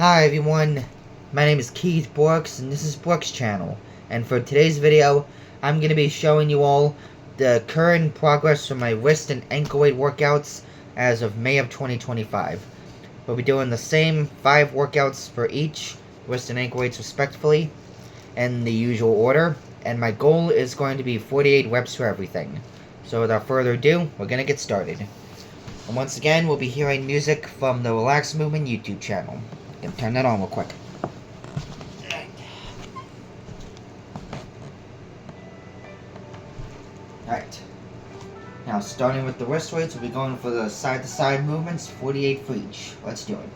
Hi everyone, my name is Keith Brooks and this is Brooks Channel, and for today's video I'm going to be showing you all the current progress for my wrist and ankle weight workouts as of May of 2025. We'll be doing the same 5 workouts for each wrist and ankle weights respectively in the usual order, and my goal is going to be 48 reps for everything. So without further ado, we're going to get started. And once again, we'll be hearing music from the Relax Movement YouTube channel. Gonna turn that on real quick. Alright. Now, starting with the wrist weights, we'll be going for the side-to-side movements, 48 for each. Let's do it.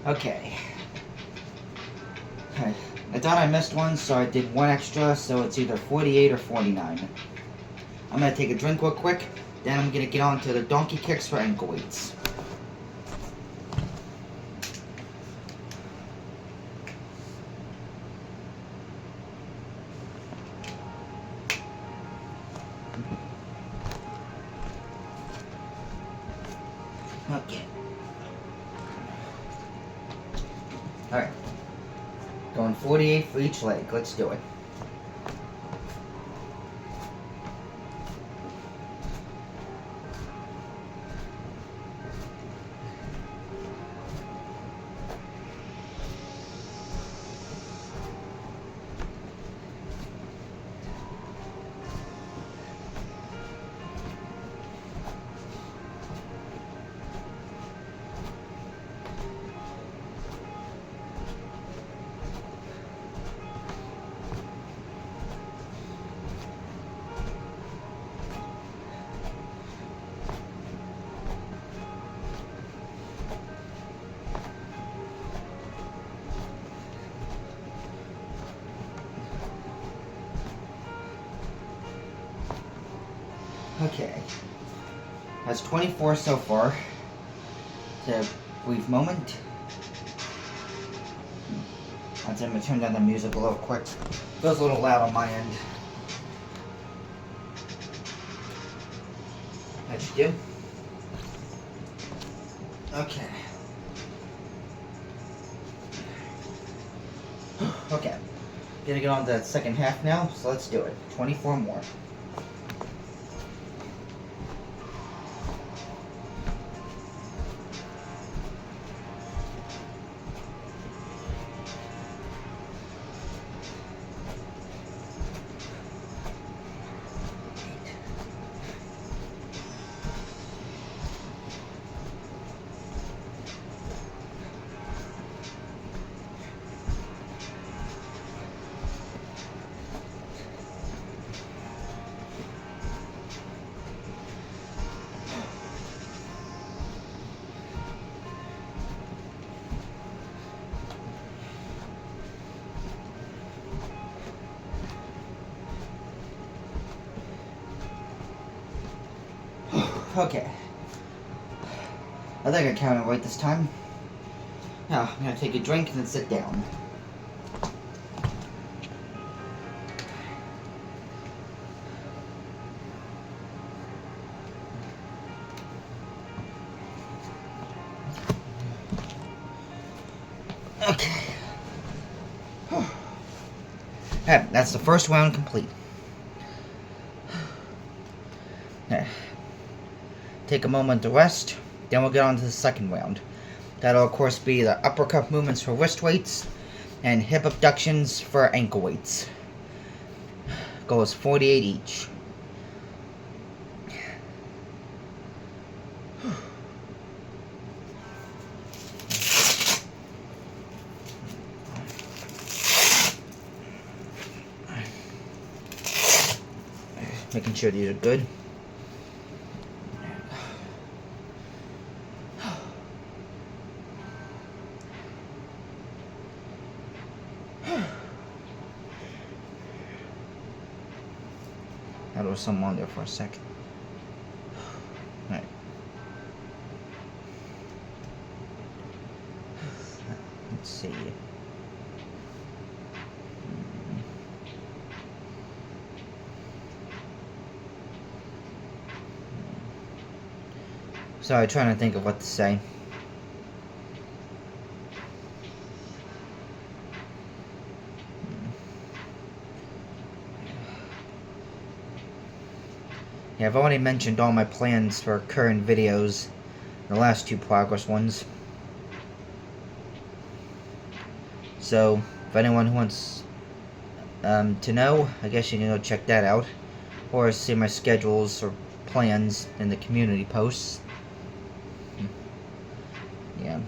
Okay. I thought I missed one, so I did one extra, so it's either 48 or 49. I'm going to take a drink real quick, then I'm going to get on to the donkey kicks for ankle weights. Okay. Alright. Going 48 for each leg. Let's do it. Okay. That's 24 so far. It's a brief moment. I'm going to turn down the music a little quick. Feels a little loud on my end. That should do. Okay. Okay. Gonna get on to the second half now, so let's do it. 24 more. Okay. I think I counted right this time. Now, I'm gonna take a drink and then sit down. Okay. Alright, that's the first round complete. Take a moment to rest, then we'll get on to the second round. That'll of course be the uppercut movements for wrist weights and hip abductions for ankle weights. Goes 48 each. Making sure these are good. There was some on there for a second. Alright. Let's see. Sorry, trying to think of what to say. Yeah, I've already mentioned all my plans for current videos, the last two progress ones. So, if anyone who wants to know, I guess you can go check that out. Or see my schedules or plans in the community posts. Yeah.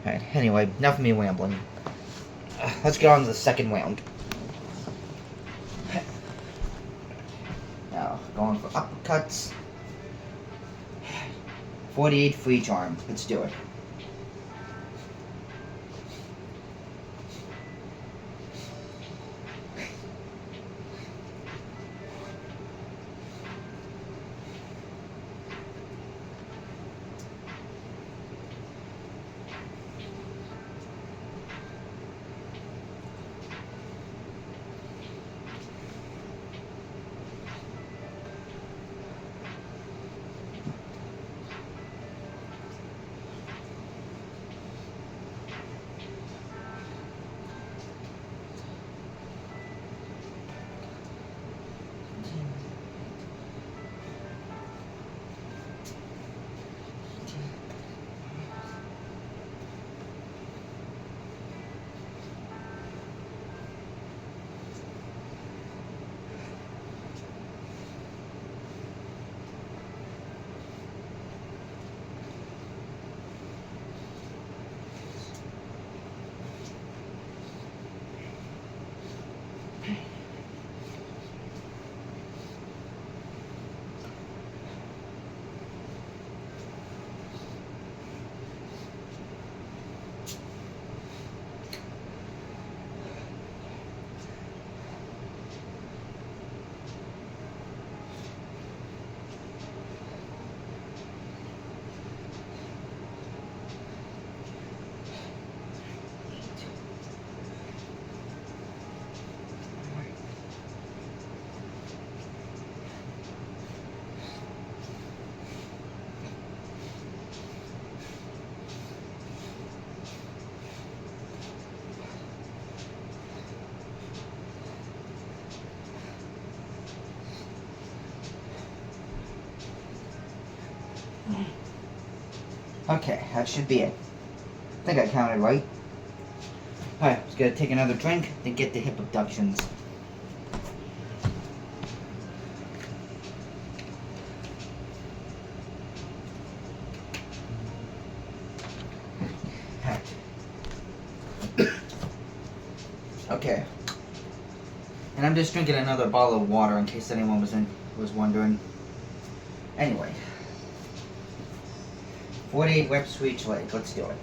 Alright, anyway, enough of me rambling. Let's get on to the second round. Now, going for uppercuts. 48 for each arm. Let's do it. Okay, that should be it. I think I counted right. Alright, just gotta take another drink, then get the hip abductions. Okay. And I'm just drinking another bottle of water in case anyone was wondering. Anyway. 48 reps for each leg. Let's do it.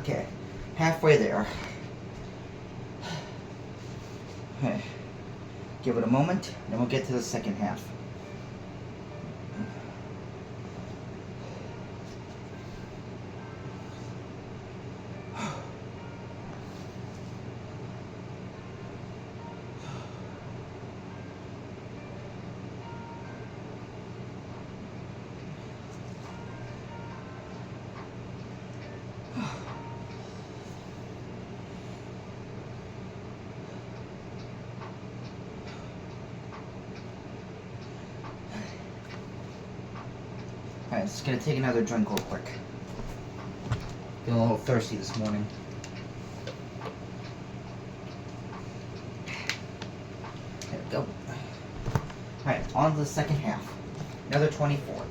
Okay, halfway there. Okay. Give it a moment, then we'll get to the second half. Alright, just gonna take another drink real quick. Feeling a little thirsty this morning. There we go. Alright, on to the second half. Another 24.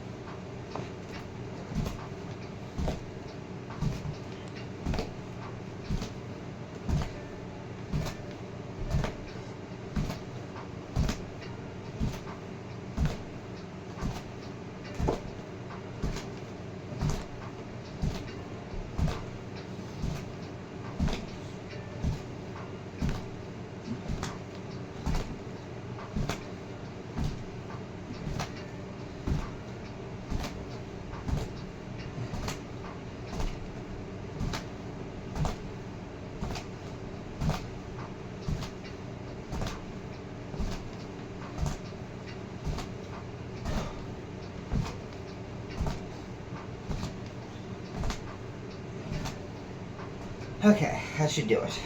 Okay, that should do it.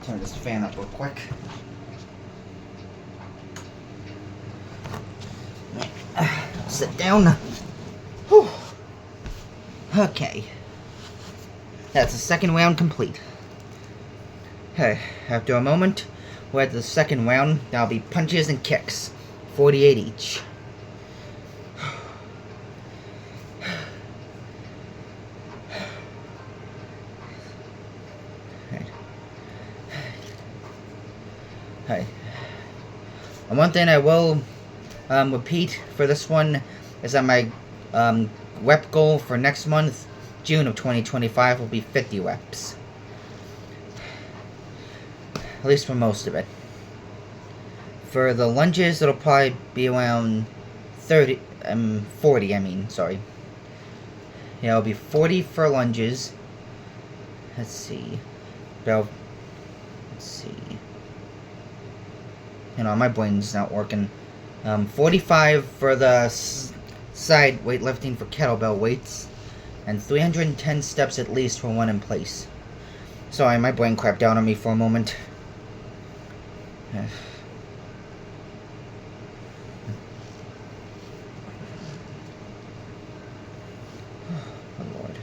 Turn this fan up real quick. Sit down. Whew. Okay. That's the second round complete. Okay, after a moment, we're at the second round. That'll be punches and kicks. 48 each. Hey. And one thing I will repeat for this one is that my rep goal for next month, June of 2025, will be 50 reps. At least for most of it. For the lunges, it'll probably be around 40, sorry. Yeah, it'll be 40 for lunges. Let's see. Let's see. You know, my brain's not working. 45 for the side weightlifting for kettlebell weights, and 310 steps at least for one in place. Sorry, my brain crapped out on me for a moment. Oh, Lord.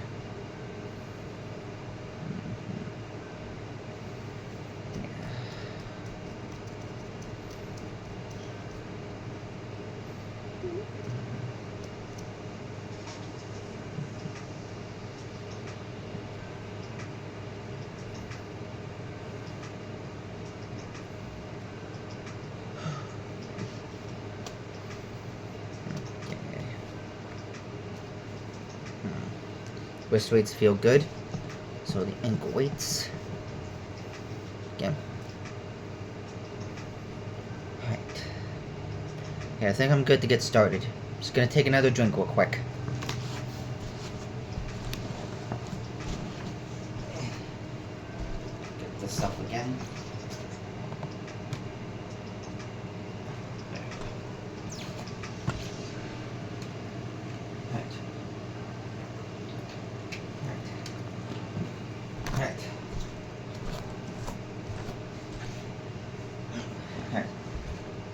Wrist weights feel good, so the ankle weights. Again. Alright. Yeah, I think I'm good to get started. Just gonna take another drink real quick. Get this up again.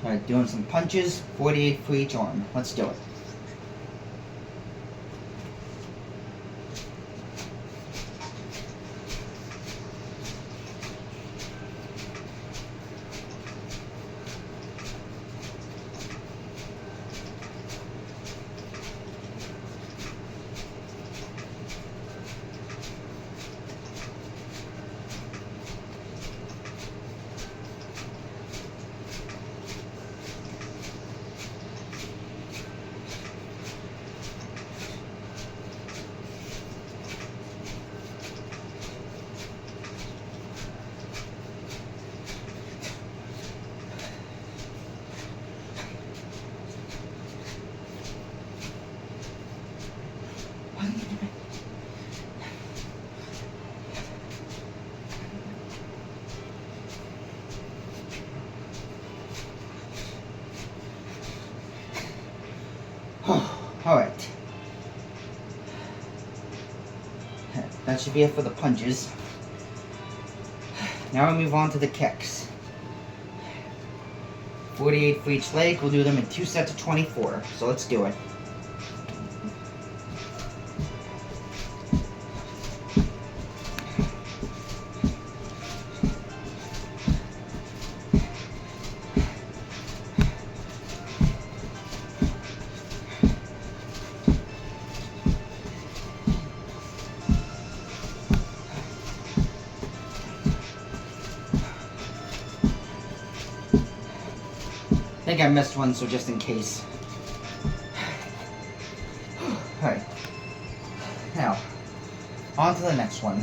Alright, doing some punches, 48 for each arm. Let's do it. Alright. That should be it for the punches. Now we move on to the kicks. 48 for each leg. We'll do them in 2 sets of 24. So let's do it. I think I missed one, so just in case. Alright. Now, on to the next one.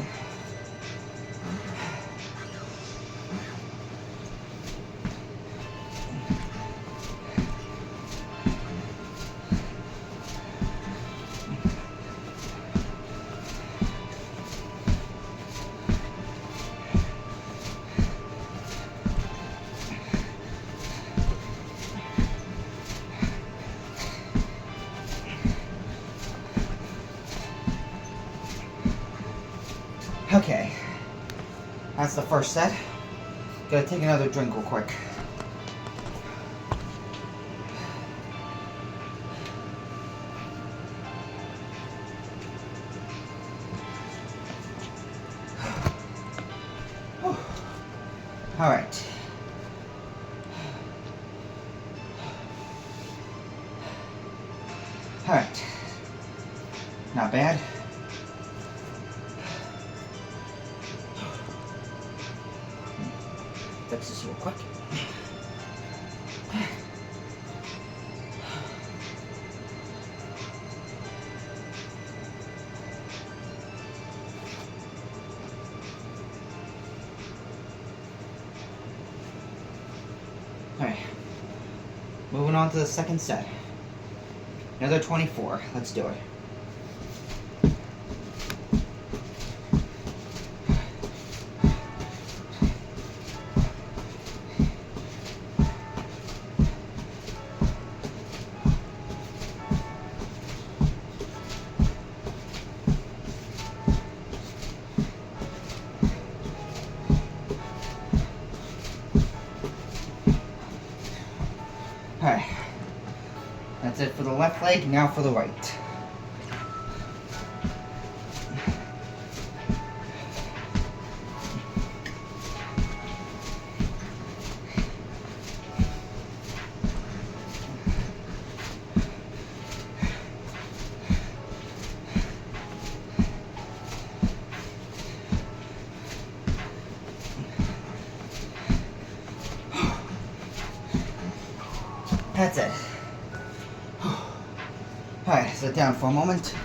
Okay, that's the first set. Gotta take another drink real quick. Alright. Alright. Not bad. Fix this real quick. Alright. Moving on to the second set. Another 24. Let's do it. Alright, that's it for the left leg, now for the right. That's it. Alright, sit down for a moment.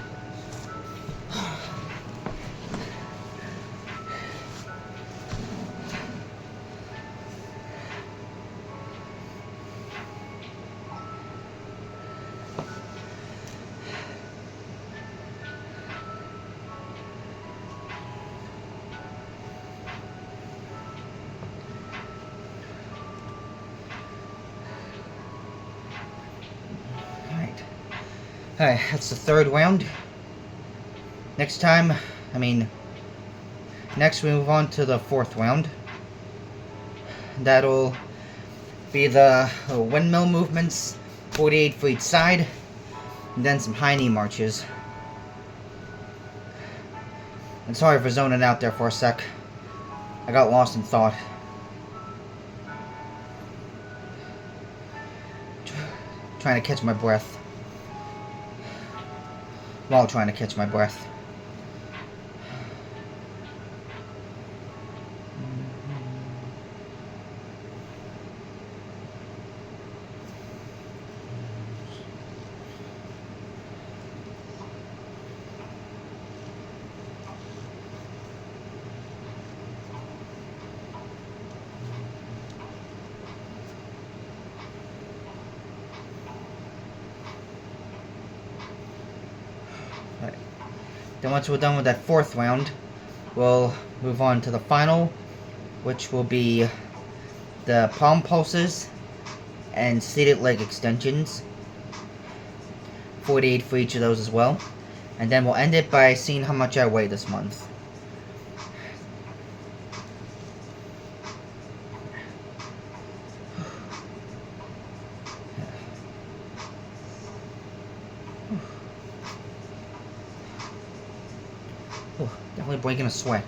Alright, that's the third round. Next we move on to the fourth round. That'll be the windmill movements, 48 for each side, and then some high knee marches. And sorry for zoning out there for a sec. I got lost in thought. Trying to catch my breath. While trying to catch my breath. Then once we're done with that fourth round, we'll move on to the final, which will be the palm pulses and seated leg extensions. 48 for each of those as well. And then we'll end it by seeing how much I weigh this month. Definitely breaking a sweat.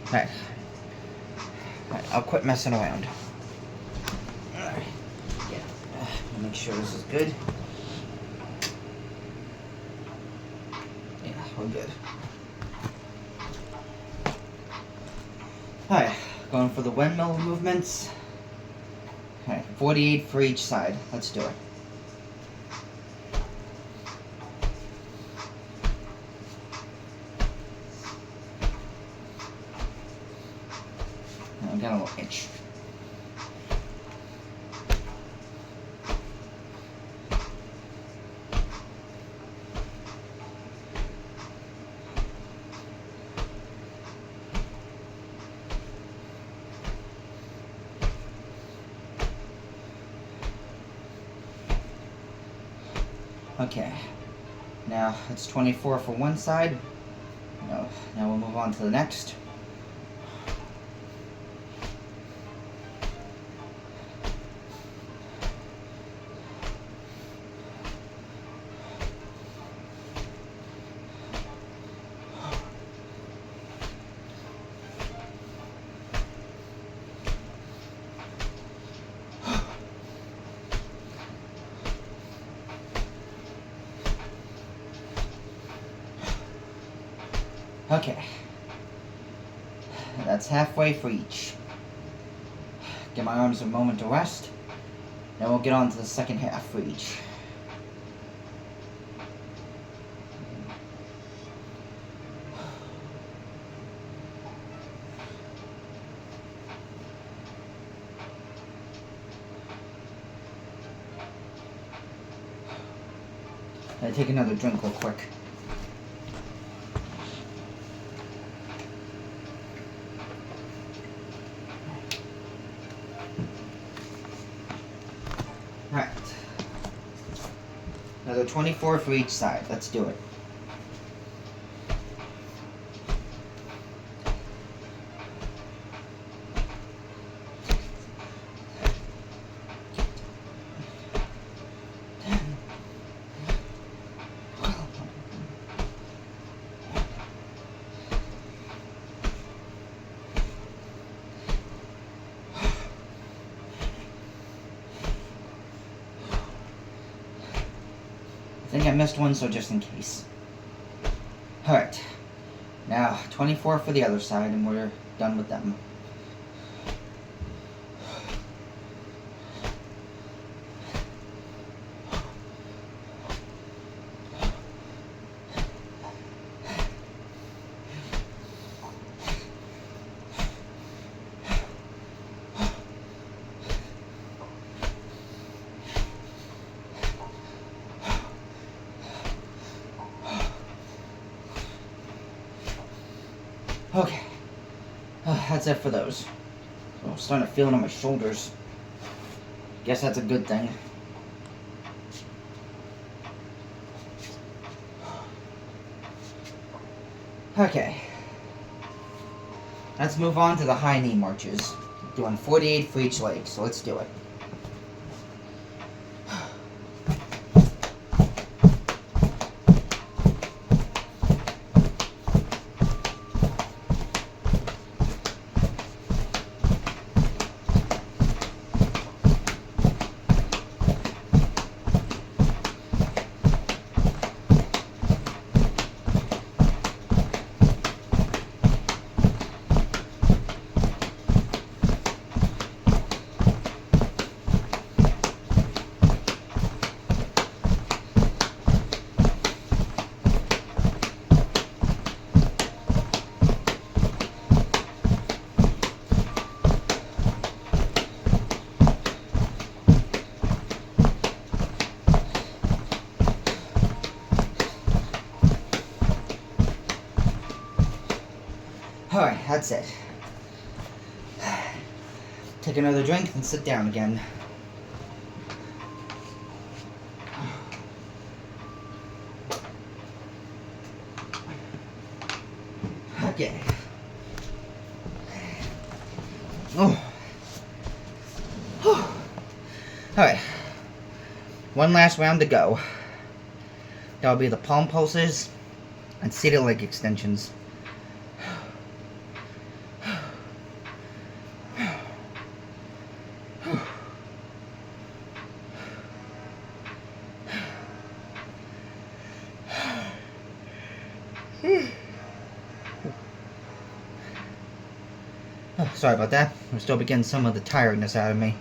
Alright. I'll quit messing around. Alright. Yeah. Make sure this is good. Yeah, we're good. Alright, going for the windmill movements. Alright, 48 for each side. Let's do it. I got a little itch. Okay, now it's 24 for one side. Now we'll move on to the next. Okay, that's halfway for each. Give my arms a moment to rest, then we'll get on to the second half for each. I take another drink real quick. Alright. Another 24 for each side. Let's do it. I think I missed one, so just in case. Alright. Now, 24 for the other side, and we're done with them. Okay, that's it for those. So I'm starting to feel it on my shoulders. Guess that's a good thing. Okay, let's move on to the high knee marches. Doing 48 for each leg, so let's do it. Alright, that's it. take another drink, and sit down again. Okay. Oh. Alright. One last round to go. That'll be the palm pulses and seated leg extensions. Oh, sorry about that. I'm still getting some of the tiredness out of me.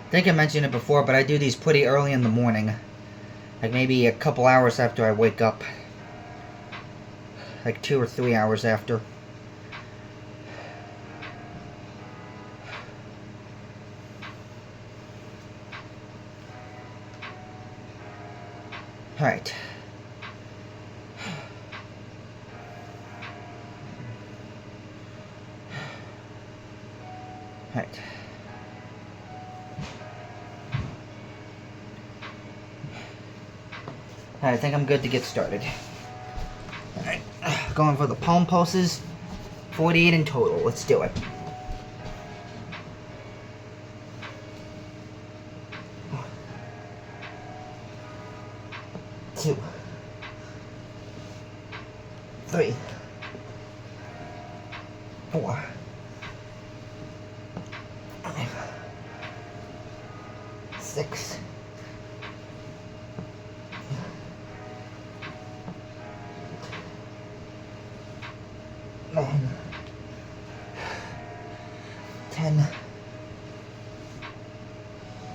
I think I mentioned it before, but I do these pretty early in the morning. Like maybe a couple hours after I wake up. Like 2 or 3 hours after. Alright. Alright. I think I'm good to get started. Alright, going for the palm pulses. 48 in total. Let's do it. Two, 3, 4, 5, 6, 9, 10,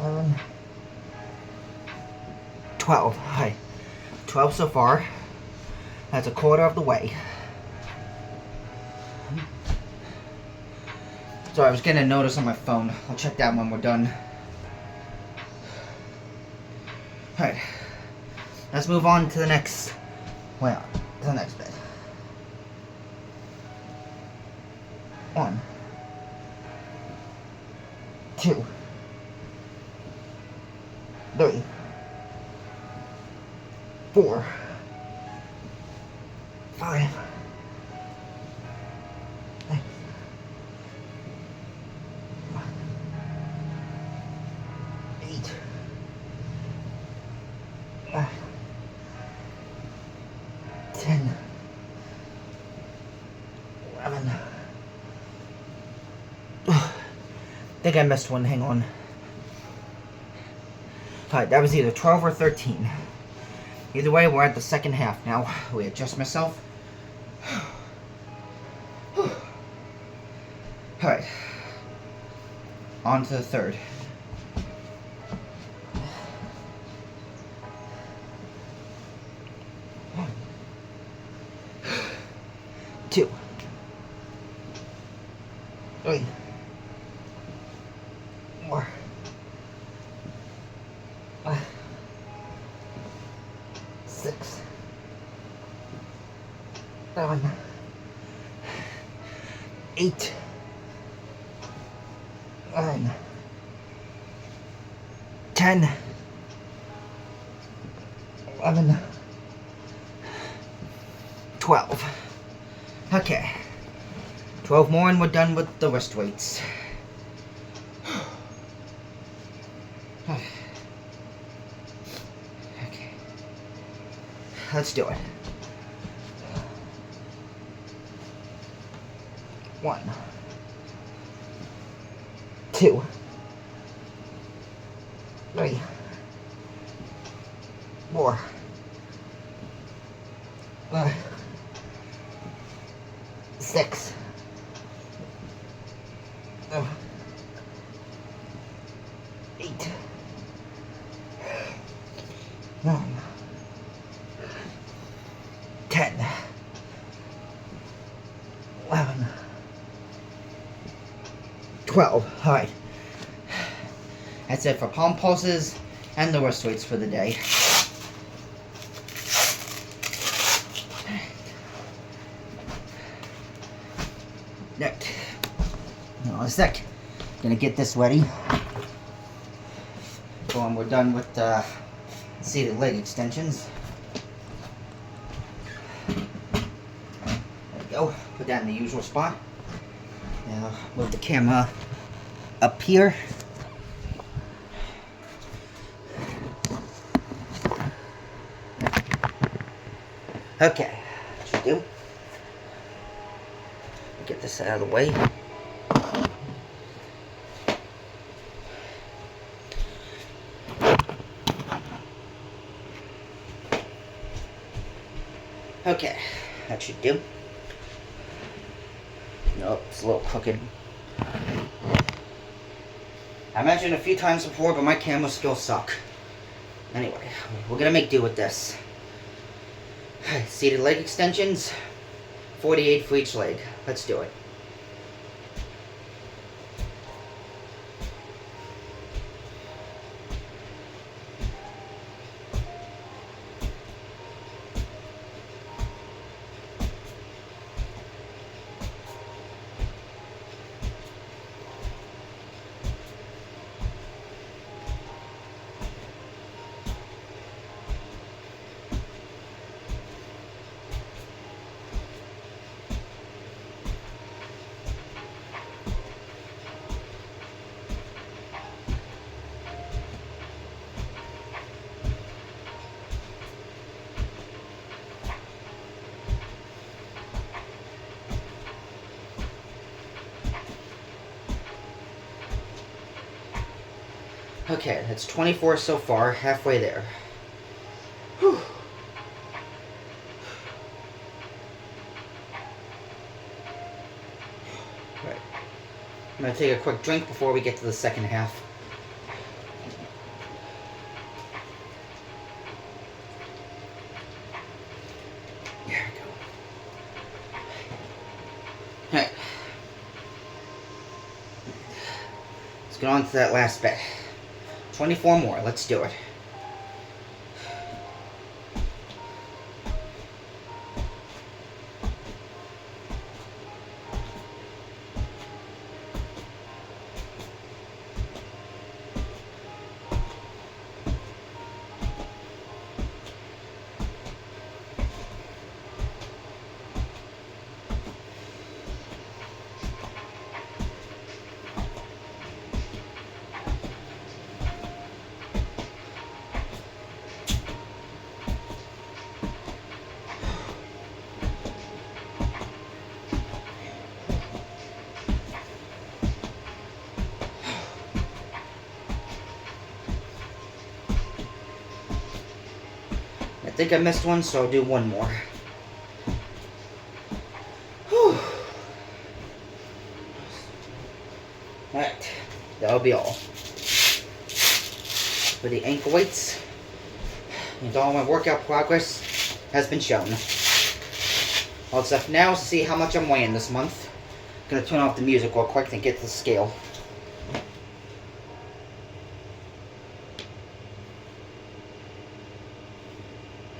11, 12. Hi. 12 so far. That's a quarter of the way. Sorry, I was getting a notice on my phone. I'll check that when we're done. Alright. Let's move on to the next... well, to the next bit. 1, 2, 3, 4, 5, 6, 8, 9, 10, 11. I think I missed one. Hang on. Alright, that was either 12 or 13. Either way, we're at the second half now. We adjust myself. Alright. On to the third. 1, 2, 3, 4, 5, 6, 7, 8, 9, 10, 11, 12. Okay. 12 more and we're done with the wrist weights. Okay. Let's do it. 1, 2, 3, 4, 5, 6, 7, 8, 9, 10, 11, 12. Alright. That's it for palm pulses and the wrist weights for the day. Right. Hold on a sec. Gonna get this ready. So when we're done with the seated leg extensions. There we go. Put that in the usual spot. Now move the camera up here. Okay, that should do. Get this out of the way. Okay, that should do. Nope, it's a little crooked. I mentioned a few times before, but my camera skills suck. Anyway, we're gonna make do with this. Seated leg extensions, 48 for each leg. Let's do it. Okay, that's 24 so far, halfway there. Whew. Right. I'm going to take a quick drink before we get to the second half. There we go. Alright. Let's get on to that last bit. 24 more. Let's do it. I think I missed one, so I'll do one more. Whew. Alright, that'll be all. For the ankle weights, and all my workout progress has been shown. All it's left now is to see how much I'm weighing this month. I'm gonna turn off the music real quick and get to the scale.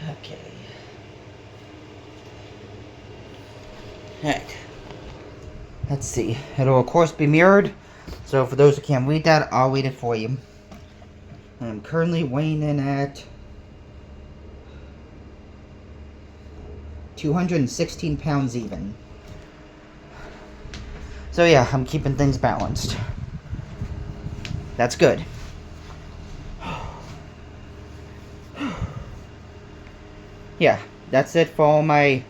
Okay. Alright. Let's see. It'll of course be mirrored. So for those who can't read that, I'll read it for you. I'm currently weighing in at 216 pounds even. So yeah, I'm keeping things balanced. That's good. Yeah, that's it for all my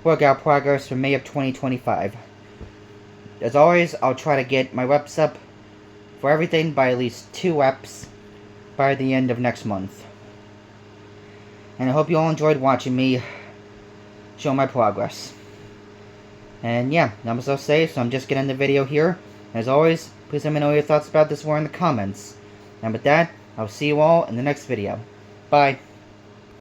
workout progress for May of 2025. As always, I'll try to get my reps up for everything by at least 2 reps by the end of next month. And I hope you all enjoyed watching me show my progress. And yeah, I'm so safe, so I'm just getting the video here. As always, please let me know your thoughts about this war in the comments. And with that, I'll see you all in the next video. Bye.